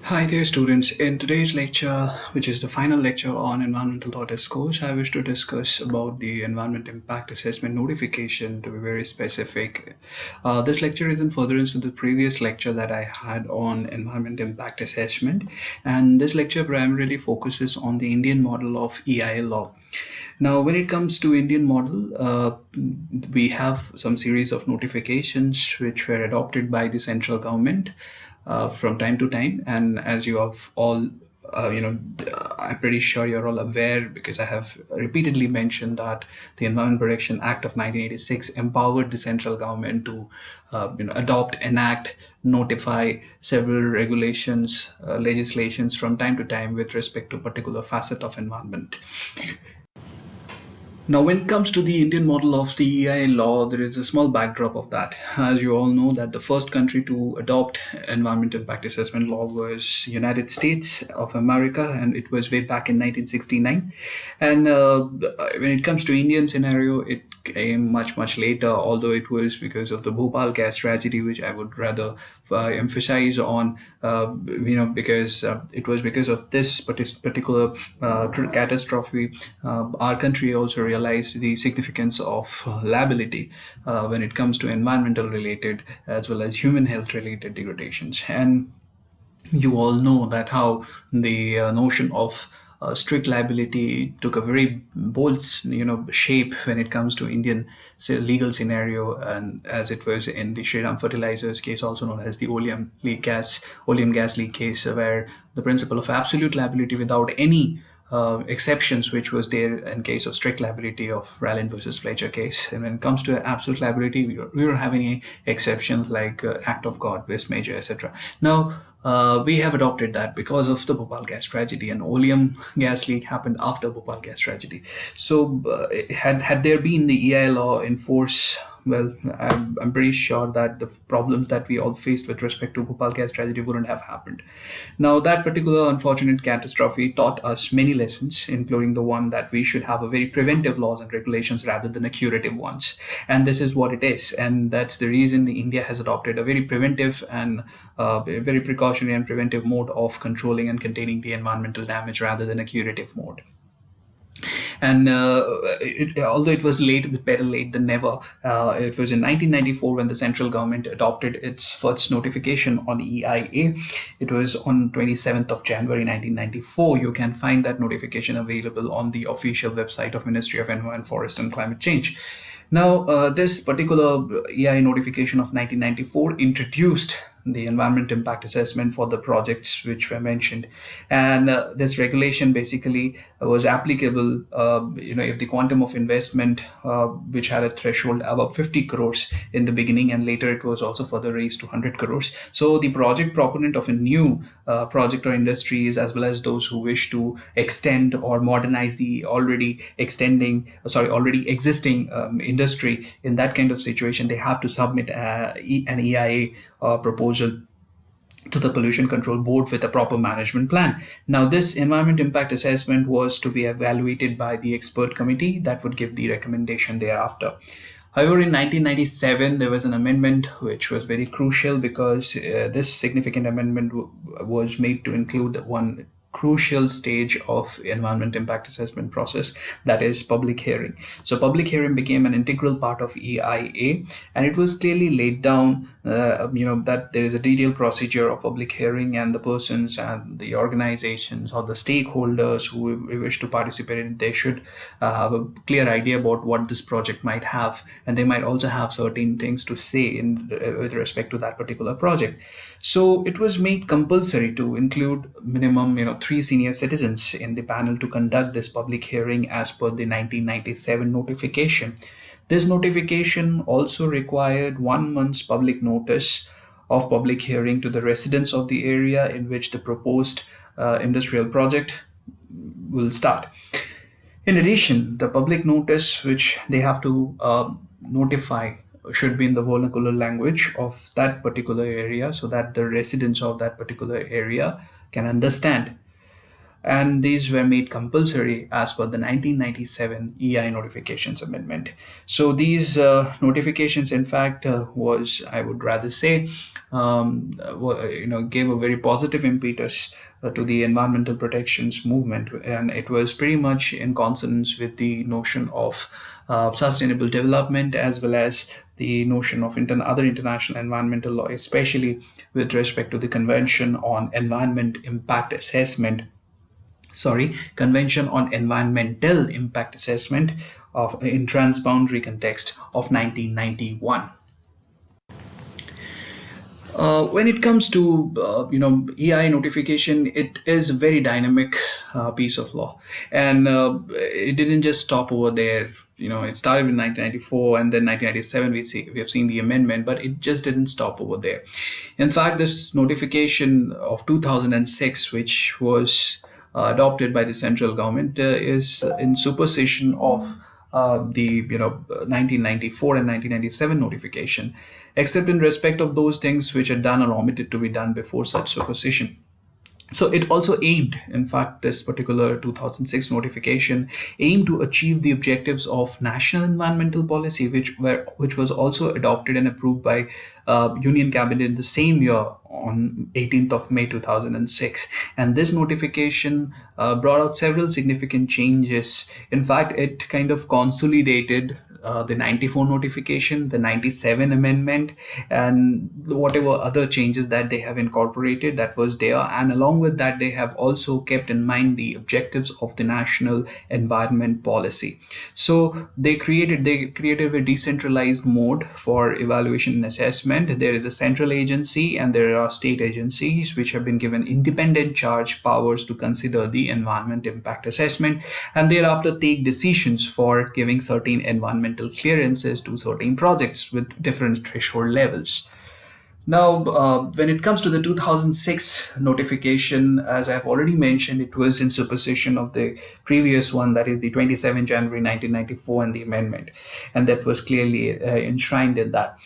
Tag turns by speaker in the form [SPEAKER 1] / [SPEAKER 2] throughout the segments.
[SPEAKER 1] Hi there, students. In today's lecture, which is the final lecture on environmental law discourse, I wish to discuss about the environment impact assessment notification. To be very specific, this lecture is in furtherance to the previous lecture that I had on environment impact assessment, and this lecture primarily focuses on the Indian model of EIA law. Now, when it comes to Indian model, we have some series of notifications which were adopted by the central government from time to time, and as you have all I'm pretty sure you're all aware because I have repeatedly mentioned that the Environment Protection Act of 1986 empowered the central government to adopt, enact, notify several regulations, legislations from time to time with respect to particular facet of environment. Now, when it comes to the Indian model of the EIA law, there is a small backdrop of that. As you all know, that the first country to adopt environment impact assessment law was United States of America, and it was way back in 1969. And when it comes to Indian scenario, it came much later, although it was because of the Bhopal gas tragedy, which I would rather emphasize on, because it was because of this particular catastrophe, our country also realized the significance of liability when it comes to environmental related as well as human health related degradations. And you all know that how the notion of strict liability took a very bold shape when it comes to Indian legal scenario, and as it was in the Shriram Fertilizers case, also known as the oleum gas leak case, where the principle of absolute liability without any exceptions, which was there in case of strict liability of Ralland versus Fletcher case. And when it comes to absolute liability, we don't have any exceptions like act of God, West Major, etc. Now, we have adopted that because of the Bhopal gas tragedy, and oleum gas leak happened after Bhopal gas tragedy. So, had there been the EI law in force, well, I'm pretty sure that the problems that we all faced with respect to Bhopal gas tragedy wouldn't have happened. Now, that particular unfortunate catastrophe taught us many lessons, including the one that we should have a very preventive laws and regulations rather than a curative ones. And this is what it is. And that's the reason the India has adopted a very preventive and very precautionary and preventive mode of controlling and containing the environmental damage rather than a curative mode. And although it was late, but better late than never, it was in 1994 when the central government adopted its first notification on EIA. It was on 27th of January 1994. You can find that notification available on the official website of Ministry of Environment, Forest and Climate Change. Now, this particular EI notification of 1994 introduced the environment impact assessment for the projects which were mentioned, and this regulation basically was applicable, if the quantum of investment which had a threshold above 50 crores in the beginning, and later it was also further raised to 100 crores. So the project proponent of a new project or industries, as well as those who wish to extend or modernize the already existing industry, in that kind of situation, they have to submit an EIA proposal to the Pollution Control Board with a proper management plan. Now, this environment impact assessment was to be evaluated by the expert committee that would give the recommendation thereafter. However, in 1997, there was an amendment which was very crucial because this significant amendment was made to include one crucial stage of environment impact assessment process, that is public hearing. So public hearing became an integral part of EIA, and it was clearly laid down that there is a detailed procedure of public hearing, and the persons and the organizations or the stakeholders who wish to participate in it, they should have a clear idea about what this project might have, and they might also have certain things to say in with respect to that particular project. So it was made compulsory to include minimum, three senior citizens in the panel to conduct this public hearing as per the 1997 notification. This notification also required 1 month's public notice of public hearing to the residents of the area in which the proposed industrial project will start. In addition, the public notice which they have to notify should be in the vernacular language of that particular area so that the residents of that particular area can understand. and these were made compulsory as per the 1997 EI Notifications Amendment. So these notifications, in fact, was, I would rather say, gave a very positive impetus to the environmental protections movement, and it was pretty much in consonance with the notion of sustainable development, as well as the notion of other international environmental law, especially with respect to the Convention on Environment Impact Assessment, Convention on Environmental Impact Assessment of in transboundary context of 1991. When it comes to EI notification, it is a very dynamic piece of law, and it didn't just stop over there. It started in 1994, and then 1997 we have seen the amendment, but it just didn't stop over there. In fact, this notification of 2006, which was adopted by the central government, is in supersession of the 1994 and 1997 notification, except in respect of those things which are done or omitted to be done before such supersession. So it also aimed, in fact, this particular 2006 notification aimed to achieve the objectives of national environmental policy, which was also adopted and approved by Union Cabinet in the same year on 18th of May 2006. And this notification brought out several significant changes. In fact, it kind of consolidated the 94 notification, the 97 amendment, and whatever other changes that they have incorporated that was there. And along with that, they have also kept in mind the objectives of the national environment policy. So they created a decentralized mode for evaluation and assessment. There is a central agency and there are state agencies which have been given independent charge powers to consider the environment impact assessment, and thereafter take decisions for giving certain environmental clearances to certain projects with different threshold levels. Now, when it comes to the 2006 notification, as I've already mentioned, it was in supersession of the previous one, that is the 27 January 1994, and the amendment, and that was clearly enshrined in that.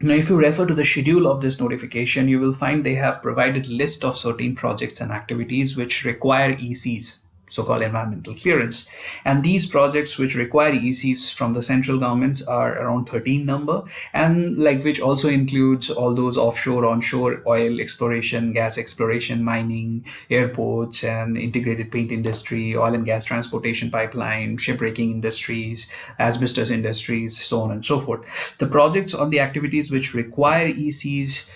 [SPEAKER 1] Now, if you refer to the schedule of this notification, you will find they have provided a list of certain projects and activities which require ECs, so-called environmental clearance. And these projects which require ECs from the central governments are around 13 number, and like which also includes all those offshore, onshore oil exploration, gas exploration, mining, airports, and integrated paint industry, oil and gas transportation pipeline, shipbreaking industries, asbestos industries, so on and so forth. The projects or the activities which require ECs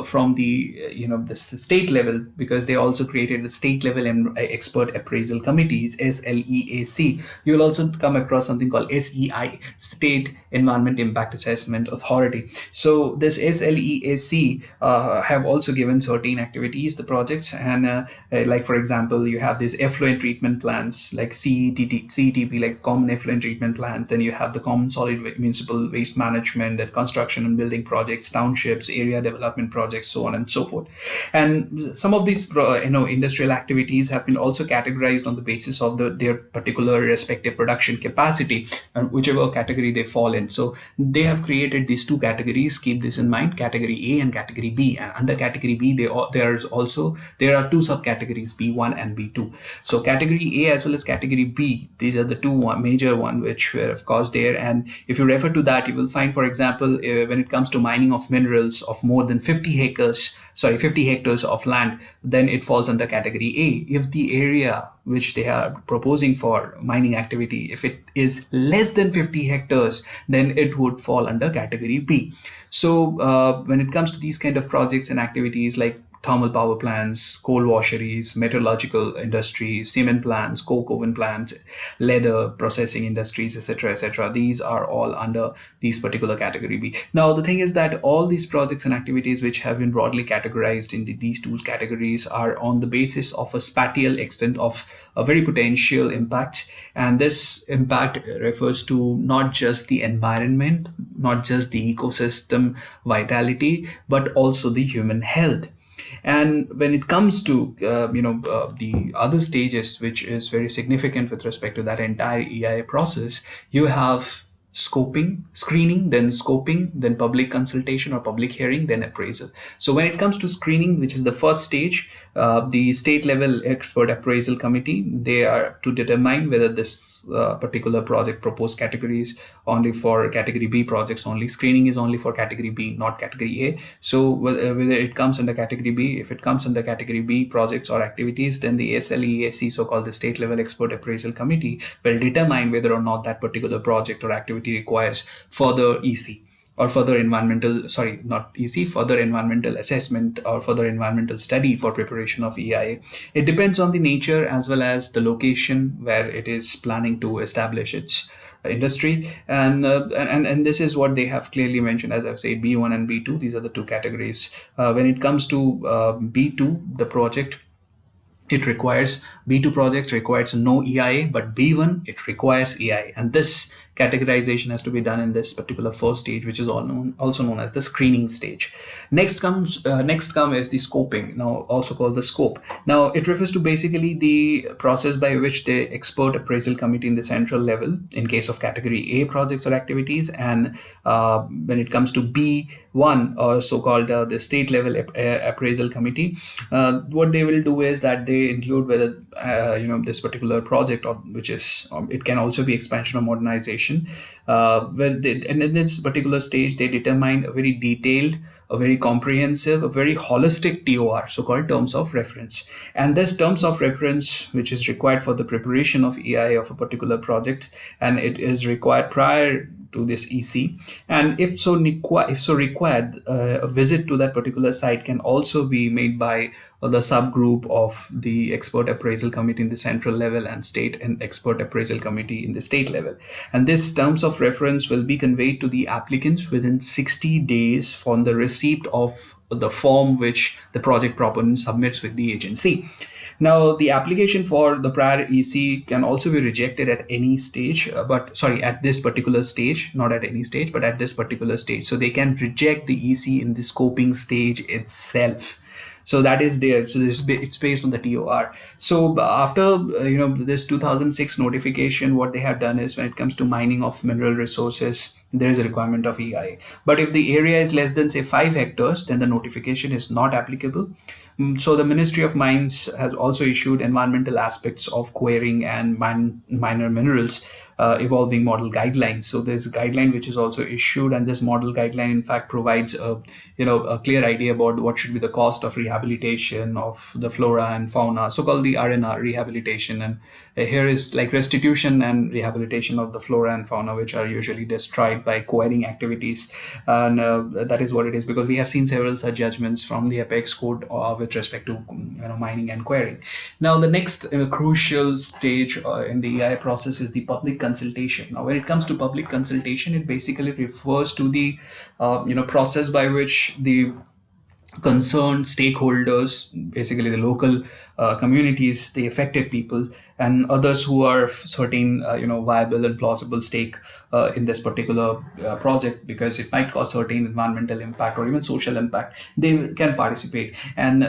[SPEAKER 1] from the state level, because they also created the state level and expert appraisal committees, SLEAC. You will also come across something called SEI, State Environment Impact Assessment Authority. So this SLEAC have also given certain activities, the projects, and like for example, you have these effluent treatment plants like CETP, like common effluent treatment plants. Then you have the common solid municipal waste management, that construction and building projects, townships, area development projects, so on and so forth. And some of these industrial activities have been also categorized on the basis of their particular respective production capacity, and whichever category they fall in. So they have created these two categories. Keep this in mind: category A and category B. And under category B, there are two subcategories, B1 and B2. So category A as well as category B, these are the two major one which were of course there. And if you refer to that, you will find, for example, when it comes to mining of minerals of more than 50 hectares of land, then it falls under category A. If the area which they are proposing for mining activity, if it is less than 50 hectares, then it would fall under category B. So when it comes to these kind of projects and activities like thermal power plants, coal washeries, metallurgical industries, cement plants, coke oven plants, leather processing industries, etc., etc. These are all under these particular category B. Now, the thing is that all these projects and activities which have been broadly categorized into these two categories are on the basis of a spatial extent of a very potential impact. And this impact refers to not just the environment, not just the ecosystem vitality, but also the human health. And when it comes to the other stages, which is very significant with respect to that entire EIA process, you have screening, then scoping, then public consultation or public hearing, then appraisal. So when it comes to screening, which is the first stage, the state level expert appraisal committee, they are to determine whether this particular project proposed categories only for category B projects only. Screening is only for category B, not category A. So whether it comes under category B, if it comes under category B projects or activities, then the SLEAC, so-called the state level expert appraisal committee, will determine whether or not that particular project or activity requires further EC or further environmental, sorry, not EC, further environmental assessment or further environmental study for preparation of EIA. It depends on the nature as well as the location where it is planning to establish its industry, and this is what they have clearly mentioned. As I've said, B1 and B2, these are the two categories. When it comes to B2, the project, it requires, B2 project requires no EIA, but B1 it requires EIA, and this categorization has to be done in this particular first stage, which is also known as the screening stage. Next come is the scoping, now also called the scope. Now it refers to basically the process by which the expert appraisal committee in the central level, in case of category A projects or activities, and when it comes to B1 or so-called the state level appraisal committee, what they will do is that they include whether this particular project, or which is it can also be expansion or modernization, and in this particular stage they determine a very detailed, a very comprehensive, a very holistic TOR, so-called terms of reference. And this terms of reference, which is required for the preparation of EI of a particular project, and it is required prior to this EC. And if so required, a visit to that particular site can also be made by the subgroup of the expert appraisal committee in the central level and state and expert appraisal committee in the state level. And this terms of reference will be conveyed to the applicants within 60 days from the receipt of the form which the project proponent submits with the agency. Now, the application for the prior EC can also be rejected at any stage, at this particular stage, not at any stage, but at this particular stage. So they can reject the EC in the scoping stage itself. So that is there. So it's based on the TOR. So after this 2006 notification, what they have done is, when it comes to mining of mineral resources, there is a requirement of EIA. But if the area is less than say 5 hectares, then the notification is not applicable. So the Ministry of Mines has also issued environmental aspects of quarrying and minor minerals evolving model guidelines. So there's a guideline which is also issued, and this model guideline in fact provides a clear idea about what should be the cost of rehabilitation of the flora and fauna, so-called the RNR, rehabilitation. And here is like restitution and rehabilitation of the flora and fauna which are usually destroyed by quarrying activities. And that is what it is, because we have seen several such judgments from the apex court with respect to mining and quarrying. Now the next crucial stage in the EI process is the public consultation. Now when it comes to public consultation, it basically refers to the process by which the concerned stakeholders, basically the local communities, the affected people, and others who are certain viable and plausible stake in this particular project, because it might cause certain environmental impact or even social impact, they can participate. And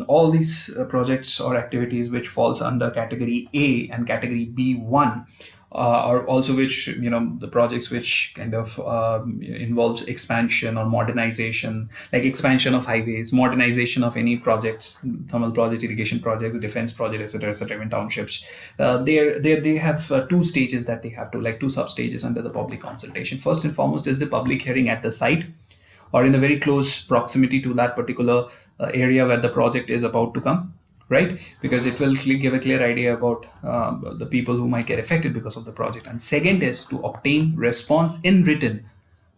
[SPEAKER 1] all these projects or activities which falls under category A and category B1 or also which the projects which kind of involves expansion or modernization, like expansion of highways, modernization of any projects, thermal project, irrigation projects, defense projects, etc., even townships. They have two stages that they have to, like two sub stages under the public consultation. First and foremost is the public hearing at the site or in the very close proximity to that particular area where the project is about to come, right? Because it will give a clear idea about the people who might get affected because of the project. And second is to obtain response in written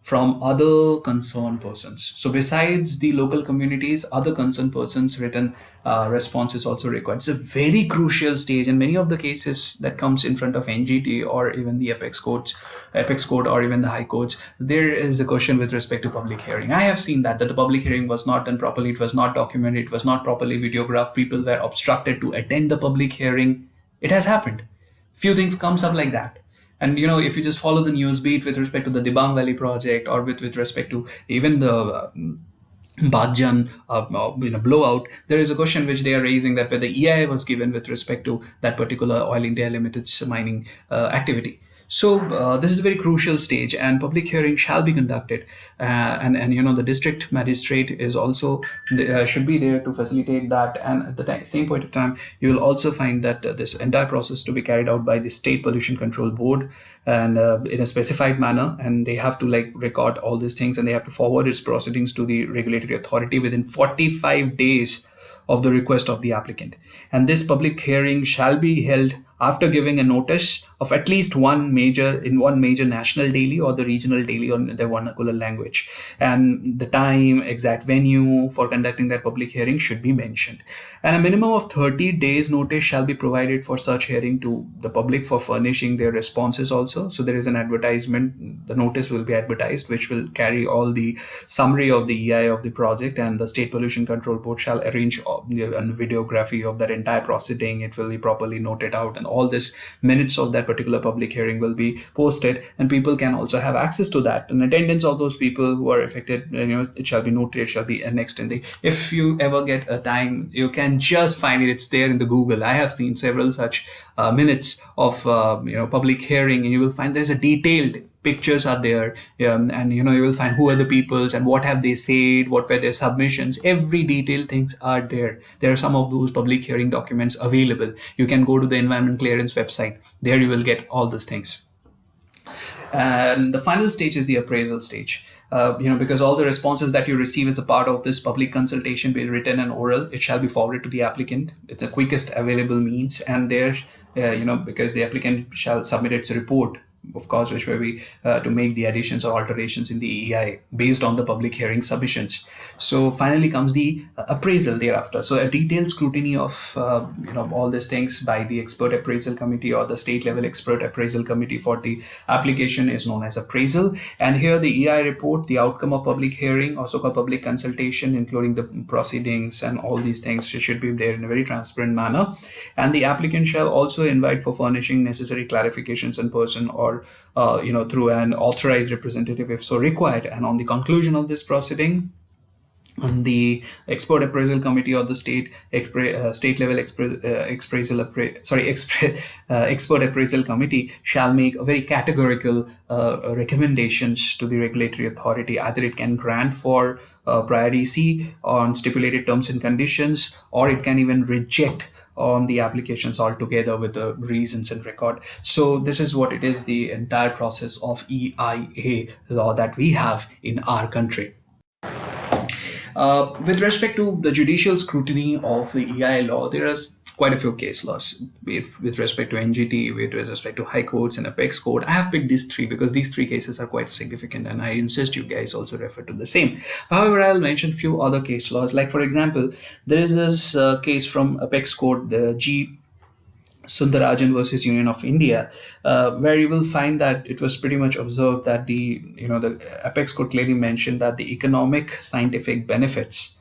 [SPEAKER 1] from other concerned persons. So besides the local communities, other concerned persons' written response is also required. It's a very crucial stage. In many of the cases that comes in front of NGT or even the apex court or even the high courts, there is a question with respect to public hearing. I have seen that the public hearing was not done properly, it was not documented, it was not properly videographed, people were obstructed to attend the public hearing. It has happened. Few things comes up like that. And if you just follow the news beat with respect to the Dibang Valley project, or with respect to even the Badjan blowout, there is a question which they are raising, that whether EIA was given with respect to that particular Oil India Limited's mining activity. So this is a very crucial stage, and public hearing shall be conducted. And the district magistrate is also should be there to facilitate that. And at the same point of time, you will also find that this entire process to be carried out by the State Pollution Control Board, and in a specified manner. And they have to like record all these things, and they have to forward its proceedings to the regulatory authority within 45 days of the request of the applicant. And this public hearing shall be held after giving a notice of at least one major national daily or the regional daily on their vernacular language. And the time, exact venue for conducting that public hearing should be mentioned. And a minimum of 30 days notice shall be provided for such hearing to the public for furnishing their responses also. So there is an advertisement, the notice will be advertised, which will carry all the summary of the EI of the project, and the State Pollution Control Board shall arrange a videography of that entire proceeding. It will be properly noted out, and all this minutes of that particular public hearing will be posted, and people can also have access to that. And attendance of those people who are affected, it shall be noted, it shall be annexed in the. If you ever get a time, you can just find it. It's there in the Google. I have seen several such minutes of public hearing, and you will find there's a detailed pictures are there, and you will find who are the peoples and what have they said, what were their submissions. Every detailed things are there. There are some of those public hearing documents available. You can go to the Environment Clearance website. There you will get all these things. And the final stage is the appraisal stage. Because all the responses that you receive as a part of this public consultation, be it written and oral, it shall be forwarded to the applicant. It's the quickest available means, and there, because the applicant shall submit its report, of course, which will be to make the additions or alterations in the EI based on the public hearing submissions. So finally comes the appraisal thereafter. So a detailed scrutiny of all these things by the expert appraisal committee or the state level expert appraisal committee for the application is known as appraisal. And here the EI report, the outcome of public hearing, also called public consultation, including the proceedings and all these things, should be there in a very transparent manner. And the applicant shall also invite for furnishing necessary clarifications in person or through an authorized representative if so required. And on the conclusion of this proceeding, the expert appraisal committee or the state level expert appraisal committee shall make a very categorical recommendations to the regulatory authority. Either it can grant for prior EC on stipulated terms and conditions, or it can even reject on the applications altogether with the reasons and record. So this is what it is, the entire process of EIA law that we have in our country. With respect to the judicial scrutiny of the EI law, there is quite a few case laws, be it with respect to NGT, with respect to high courts and apex court. I have picked these three because these three cases are quite significant, and I insist you guys also refer to the same. However, I'll mention a few other case laws. Like for example, there is this case from apex court, the G. Sundarajan versus Union of India, where you will find that it was pretty much observed that the apex court clearly mentioned that the economic scientific benefits,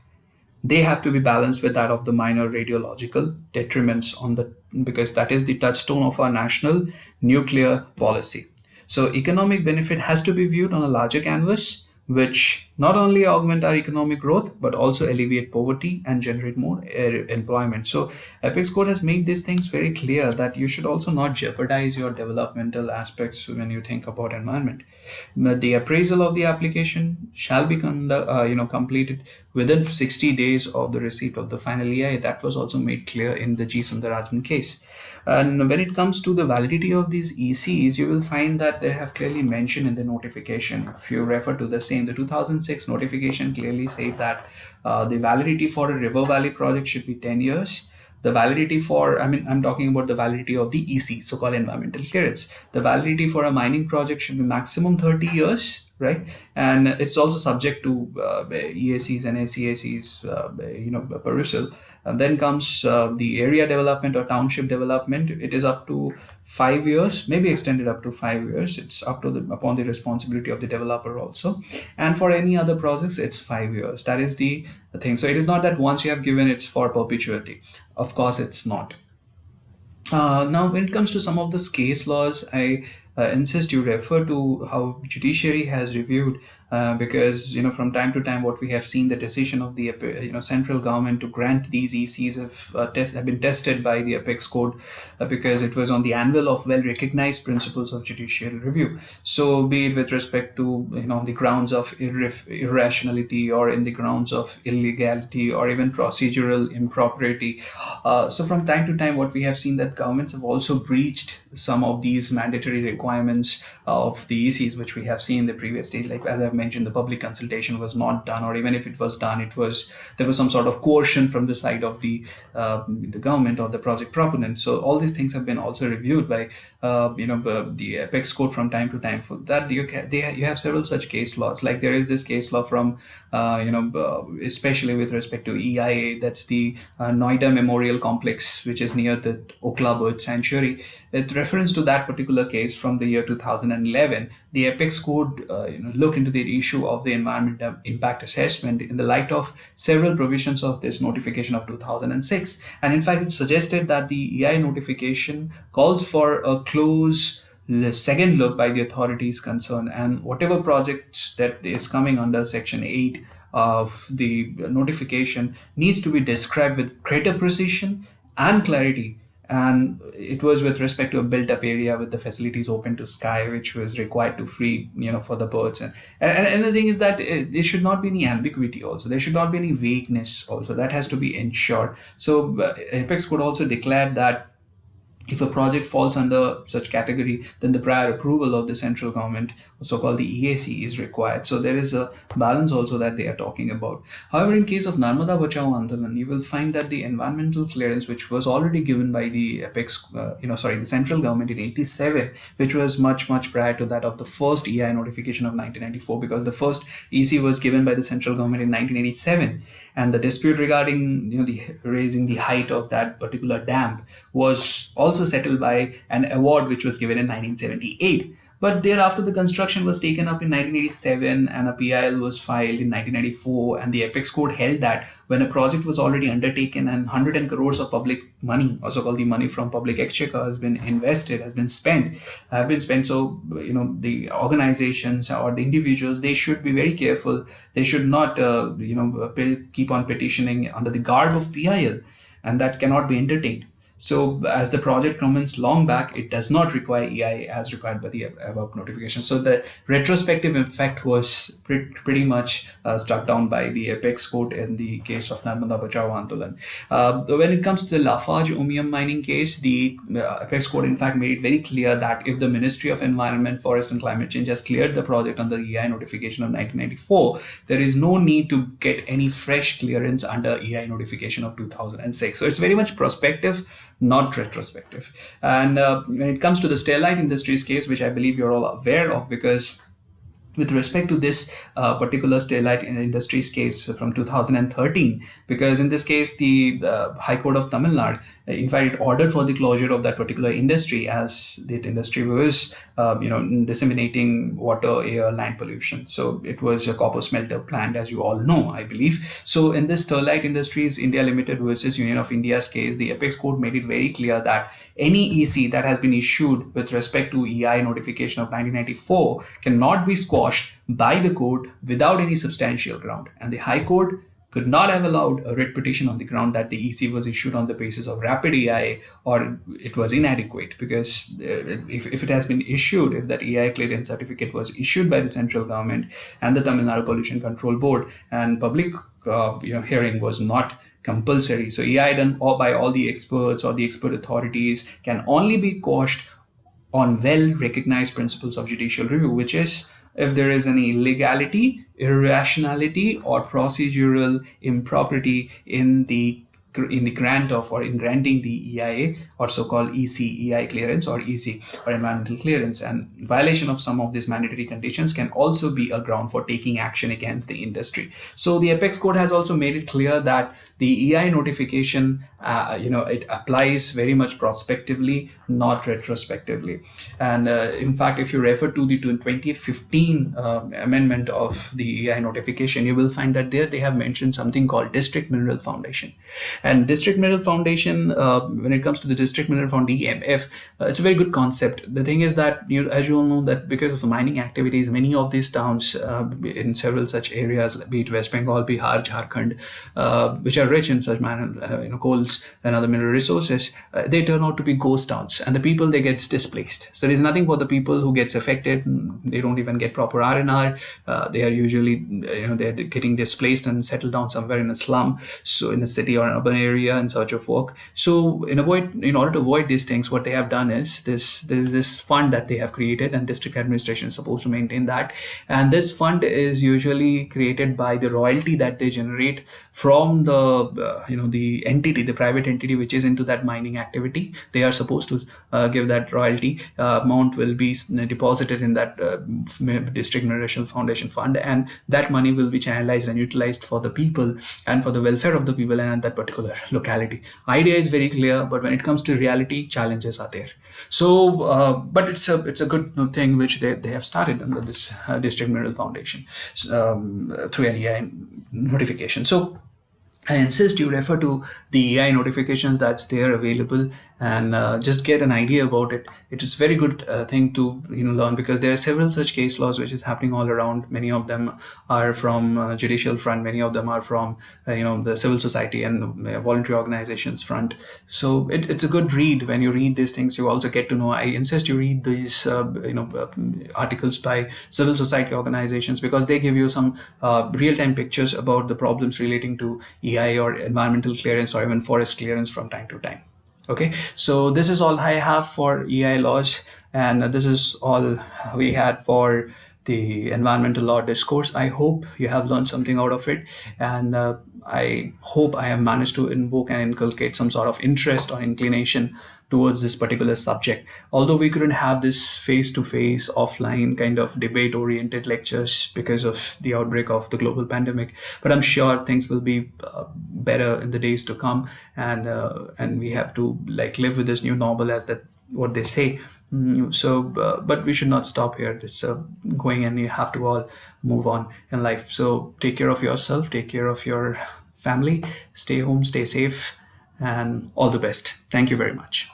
[SPEAKER 1] they have to be balanced with that of the minor radiological detriments on the, because that is the touchstone of our national nuclear policy. So economic benefit has to be viewed on a larger canvas, which not only augment our economic growth but also alleviate poverty and generate more employment. So apex court has made these things very clear that you should also not jeopardize your developmental aspects when you think about environment. But the appraisal of the application shall be completed within 60 days of the receipt of the final EI. That was also made clear in the G. Sundarajan case. And when it comes to the validity of these ECs, you will find that they have clearly mentioned in the notification. If you refer to the same, the 2006 notification clearly said that the validity for a river valley project should be 10 years. The validity for, I'm talking about the validity of the EC, so-called environmental clearance. The validity for a mining project should be maximum 30 years, right? And it's also subject to EACs and SEACs, perusal. And then comes the area development or township development. It is up to 5 years, maybe extended up to 5 years. It's up to upon the responsibility of the developer also. And for any other projects, it's 5 years. That is the thing. So it is not that once you have given, it's for perpetuity. Of course, it's not. Now, when it comes to some of the case laws, I insist you refer to how judiciary has reviewed because from time to time what we have seen, the decision of the central government to grant these ECs have been tested by the Apex Code, because it was on the anvil of well recognized principles of judicial review. So be it with respect to on the grounds of irrationality, or in the grounds of illegality, or even procedural impropriety. So from time to time, what we have seen, that governments have also breached some of these mandatory requirements of the ECs, which we have seen in the previous stage. Like as I've mentioned, the public consultation was not done, or even if it was done, there was some sort of coercion from the side of the government or the project proponent. So all these things have been also reviewed by the Apex Code from time to time. For that, you have several such case laws. Like there is this case law from especially with respect to EIA, that's the Noida Memorial Complex, which is near the Okla Bird Sanctuary. With reference to that particular case from the year 2011, the Apex Code looked into the issue of the environmental impact assessment in the light of several provisions of this notification of 2006. And in fact, it suggested that the EI notification calls for a close second look by the authorities concerned, and whatever projects that is coming under Section 8 of the notification needs to be described with greater precision and clarity. And it was with respect to a built-up area with the facilities open to sky, which was required to free, for the birds. And the thing is that there should not be any ambiguity. Also, there should not be any vagueness. Also, that has to be ensured. So, Apex could also declare that if a project falls under such category, then the prior approval of the central government, so-called the EAC, is required. So there is a balance also that they are talking about. However, in case of Narmada Bachao Andolan, you will find that the environmental clearance, which was already given by the the central government in '87, which was much prior to that of the first EI notification of 1994, because the first EC was given by the central government in 1987, and the dispute regarding the raising the height of that particular dam was also settled by an award which was given in 1978. But thereafter, the construction was taken up in 1987, and a PIL was filed in 1994. And the Apex Code held that when a project was already undertaken and 100 crores of public money, also called the money from public exchequer, has been invested, have been spent. So the organizations or the individuals, they should be very careful. They should not keep on petitioning under the garb of PIL, and that cannot be entertained. So as the project commenced long back, it does not require EI as required by the above notification. So the retrospective effect was pretty much struck down by the Apex Court in the case of Narmada Bachao Andolan. When it comes to the Lafarge Omium mining case, the Apex Court in fact made it very clear that if the Ministry of Environment, Forest and Climate Change has cleared the project under the EI notification of 1994, there is no need to get any fresh clearance under EI notification of 2006. So it's very much prospective, not retrospective. And when it comes to the Sterlite Industries case, which I believe you're all aware of, because with respect to this particular Sterlite Industries case from 2013, because in this case, the High Court of Tamil Nadu, in fact, it ordered for the closure of that particular industry, as that industry was, disseminating water, air, land pollution. So it was a copper smelter plant, as you all know, I believe. So in this Sterlite Industries India Limited versus Union of India's case, the Apex Court made it very clear that any EC that has been issued with respect to EI notification of 1994 cannot be squashed by the court without any substantial ground. And the High Court could not have allowed a writ petition on the ground that the EC was issued on the basis of rapid EI or it was inadequate. Because if it has been issued, if that EI clearance certificate was issued by the central government and the Tamil Nadu Pollution Control Board, and public hearing was not compulsory, so EI done by all the experts or the expert authorities can only be quashed on well-recognized principles of judicial review, which is if there is any illegality, irrationality, or procedural impropriety in the grant of or in granting the EIA or so-called EI clearance or EC or environmental clearance, and violation of some of these mandatory conditions can also be a ground for taking action against the industry. So the Apex Court has also made it clear that the EI notification, it applies very much prospectively, not retrospectively. And in fact, if you refer to the 2015 amendment of the EI notification, you will find that there they have mentioned something called District Mineral Foundation. And District Mineral Foundation, when it comes to the District Mineral Fund (DMF), it's a very good concept. The thing is that, as you all know, that because of the mining activities, many of these towns in several such areas, be it West Bengal, Bihar, Jharkhand, which are rich in such coals and other mineral resources, they turn out to be ghost towns, and the people, they get displaced. So there's nothing for the people who gets affected. They don't even get proper R&R. They are usually, they're getting displaced and settled down somewhere in a slum, so in a city or an urban area in search of work. So in order to avoid these things, what they have done is there's this fund that they have created, and district administration is supposed to maintain that. And this fund is usually created by the royalty that they generate from the entity, the private entity which is into that mining activity. They are supposed to give that royalty amount will be deposited in that district mineral foundation fund, and that money will be channelized and utilized for the people and for the welfare of the people and that particular locality. Idea is very clear, but when it comes to reality, challenges are there. So but it's a good thing which they have started under this district mineral foundation through an EI notification. So I insist you refer to the AI notifications that's there available, and just get an idea about it. It is very good thing to learn, because there are several such case laws which is happening all around. Many of them are from judicial front. Many of them are from the civil society and voluntary organizations front. So it's a good read. When you read these things, you also get to know. I insist you read these articles by civil society organizations, because they give you some real-time pictures about the problems relating to EI or environmental clearance or even forest clearance from time to time. Okay, so this is all I have for EI laws, and this is all we had for the environmental law discourse. I hope you have learned something out of it, and I hope I have managed to invoke and inculcate some sort of interest or inclination towards this particular subject. Although we couldn't have this face-to-face, offline kind of debate-oriented lectures because of the outbreak of the global pandemic, but I'm sure things will be better in the days to come, and we have to live with this new normal, as that what they say. So, but we should not stop here. It's going, and you have to all move on in life. So take care of yourself, take care of your family, stay home, stay safe, and all the best. Thank you very much.